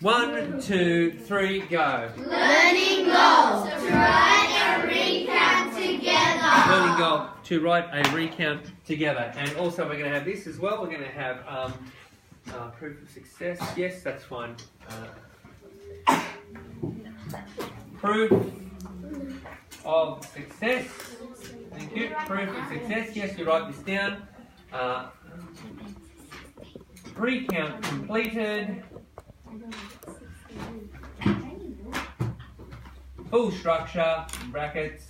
1, 2, 3, go. Learning goal to write a recount together. Learning goal to write a recount together. And also we're going to have this as well. We're going to have proof of success. Yes, that's fine. Proof of success. Thank you. Proof of success. Yes, you write this down. Recount completed. Full structure, in brackets,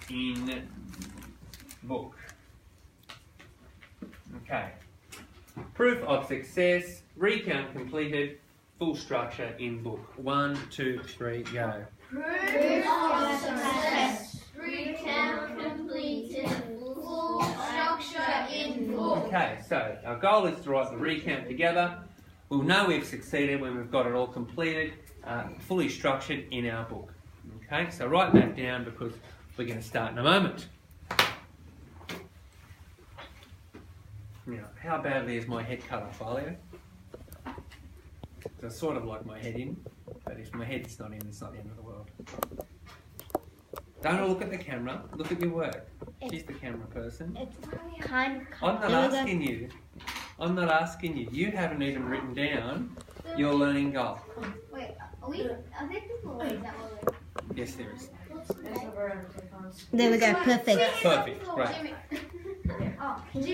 in book. Okay. Proof of success, recount completed, full structure in book. 1, 2, 3, go. Proof of success, recount completed, full structure in book. Okay, so our goal is to write the recount together. We'll know we've succeeded when we've got it all completed, fully structured in our book. Okay, so write that down because we're going to start in a moment. Now, how badly is my head cut off, Alia? I sort of like my head in, but if my head's not in, it's not the end of the world. Don't look at the camera, look at your work. She's the camera person. It's kind of... I'm not asking you. I'm not asking you. You haven't even written down your learning goal. Wait, are there people always that way? Yes, there is. There we go, perfect. Perfect, great.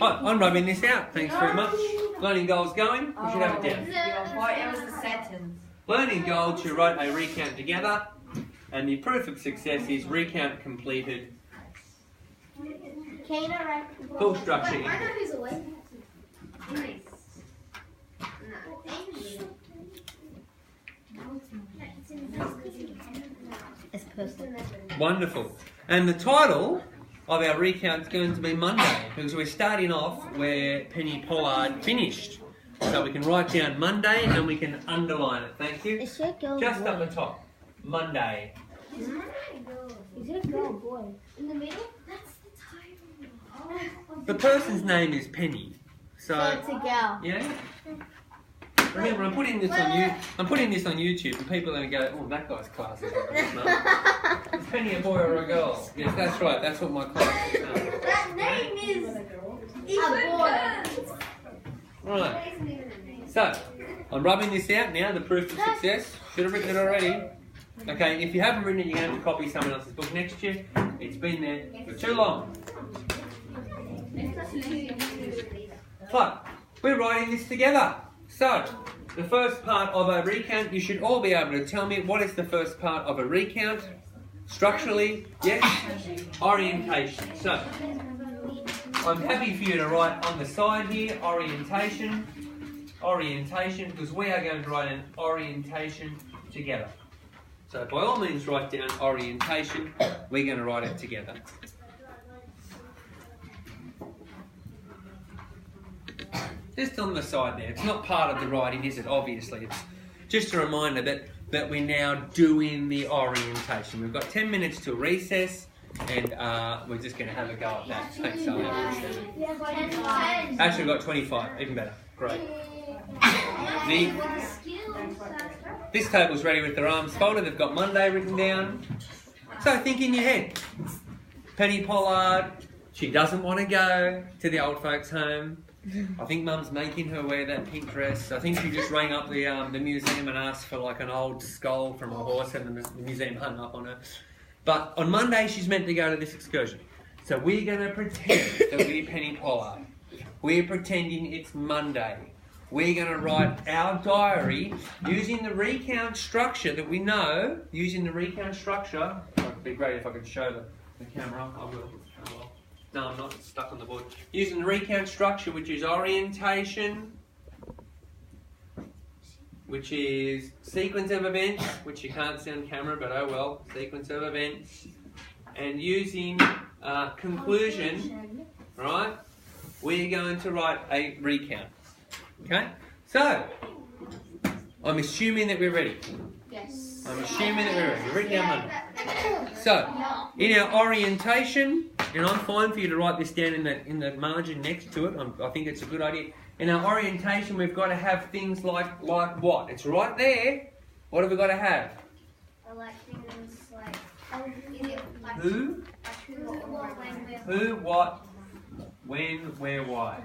I'm rubbing this out. Thanks very much. Learning goal's going. We should have it down. It was the sentence. Learning goal to write a recount together. And the proof of success is recount completed. Full structure in book. who's away. It's perfect. Wonderful. And the title of our recount is going to be Monday because we're starting off where Penny Pollard finished. So we can write down Monday and we can underline it. Thank you. Is it a girl or Just boy? up the top. Monday. Is it a girl or boy? In the middle? That's the title. The person's name is Penny. So it's a girl. Yeah. Remember, I'm putting this on YouTube, and people are going to go, "Oh, that guy's class is no. Is Penny a boy or a girl?" Yes, that's right. That's what my class is. That name is a boy. Right. So, I'm rubbing this out now. The proof of success. Should have written it already. Okay. If you haven't written it, you're going to have to copy someone else's book next year. It's been there for too long. But we're writing this together. So, the first part of a recount, you should all be able to tell me what is the first part of a recount. Structurally, yes. Orientation. So, I'm happy for you to write on the side here, orientation. Orientation, because we are going to write an orientation together. So, by all means, write down orientation. We're going to write it together. Just on the side there. It's not part of the writing, is it? Obviously. It's just a reminder that we're now doing the orientation. We've got 10 minutes till recess, and we're just going to have a go at that. Thanks, Sally. I appreciate it. Actually, we've got 25. Even better. Great. This table's ready with their arms folded. They've got Monday written down. So think in your head. Penny Pollard, she doesn't want to go to the old folks' home. I think Mum's making her wear that pink dress. I think she just rang up the museum and asked for like an old skull from a horse, and the museum hung up on her. But on Monday she's meant to go to this excursion. So we're going to pretend that we're Penny Pollard. We're pretending it's Monday. We're going to write our diary using the recount structure that we know. Using the recount structure. It would be great if I could show the camera. I will. No, I'm not stuck on the board. Using the recount structure, which is orientation, which is sequence of events, which you can't see on camera, but oh well, sequence of events, and using conclusion, right? We're going to write a recount. Okay? So, I'm assuming that we're ready. Yes. I'm assuming that we're ready. We've written down Monday. So, in our orientation, and I'm fine for you to write this down in the margin next to it. I think it's a good idea. In our orientation, we've got to have things like what? It's right there. What have we got to have? Like things like Who? Who, what, when, where, why.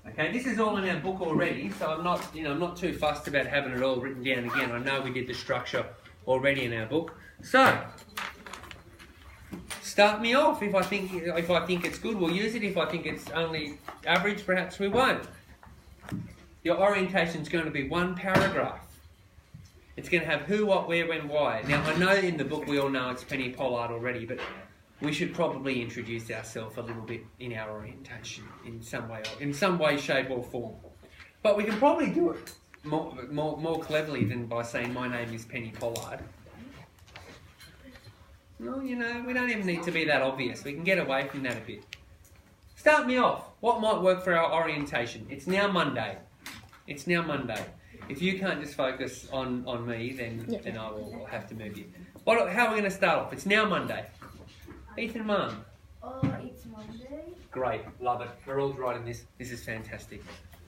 Okay, this is all in our book already, so I'm not too fussed about having it all written down again. I know we did the structure already in our book. So, start me off. If I think it's good, we'll use it. If I think it's only average, perhaps we won't. Your orientation is going to be one paragraph. It's going to have who, what, where, when, why. Now, I know in the book we all know it's Penny Pollard already, but we should probably introduce ourselves a little bit in our orientation in some way, shape or form. But we can probably do it more cleverly than by saying my name is Penny Pollard. No, we don't even need to be that obvious. We can get away from that a bit. Start me off. What might work for our orientation? It's now Monday. It's now Monday. If you can't just focus on me, then I will have to move you. How are we going to start off? It's now Monday. Ethan, Mum. Oh, it's Monday. Great, love it. We're all writing this. This is fantastic.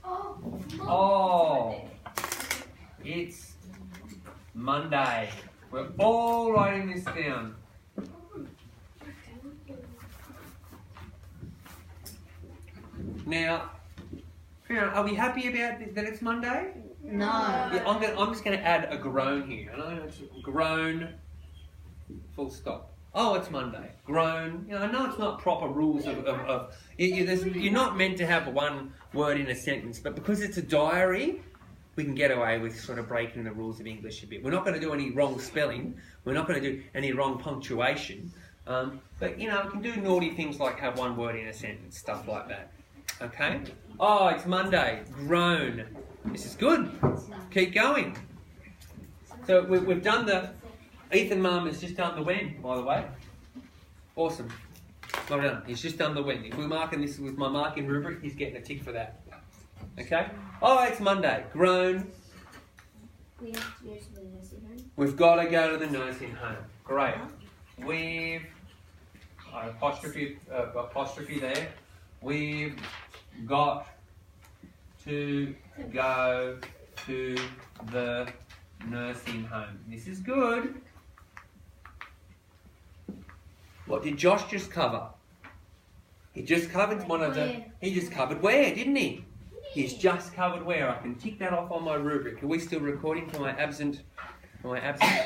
Oh, It's Monday. We're all writing this down. Now, are we happy about that it's Monday? No. Yeah, I'm just going to add a groan here. And I'm going to groan, full stop. Oh, it's Monday. Groan. I know it's not proper rules of you're not meant to have one word in a sentence, but because it's a diary, we can get away with sort of breaking the rules of English a bit. We're not going to do any wrong spelling. We're not going to do any wrong punctuation. But, we can do naughty things like have one word in a sentence, stuff like that. Okay? Oh, it's Monday. Groan. This is good. Keep going. So we've done the... Ethan Mum has just done the when, by the way. Awesome. Well done. He's just done the when. If we're marking this with my marking rubric, he's getting a tick for that. Okay? Oh, it's Monday. Groan. we have to go to the nursing home. We've got to go to the nursing home. Great. We've... apostrophe there. We've got to go to the nursing home. This is good. What did Josh just cover? He just covered one of the... He just covered where, didn't he? He's just covered where. I can tick that off on my rubric. Are we still recording for my absent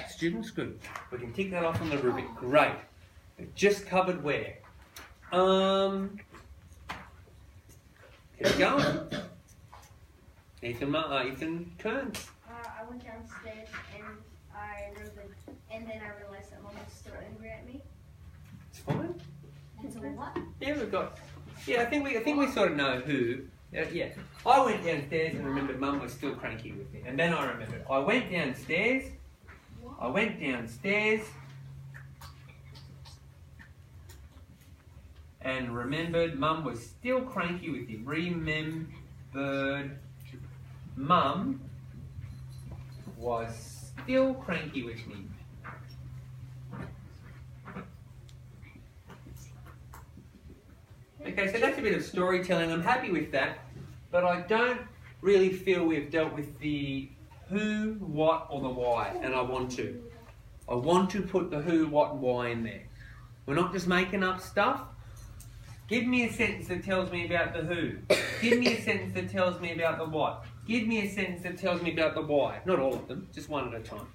students? Good. We can tick that off on the rubric. Great. Just covered where? Keep going. Ethan turns. I went downstairs and I remembered, and then I realised that Mum was still angry at me. It's fine. And so what? Yeah, we've got. Yeah, I think we sort of know who. Yeah. I went downstairs and remembered Mum was still cranky with me, and then I remembered. I went downstairs. And remembered Mum was still cranky with him. Remembered Mum was still cranky with me. Okay, so that's a bit of storytelling. I'm happy with that, but I don't really feel we've dealt with the who, what, or the why, and I want to. I want to put the who, what, and why in there. We're not just making up stuff. Give me a sentence that tells me about the who. Give me a sentence that tells me about the what. Give me a sentence that tells me about the why. Not all of them, just one at a time.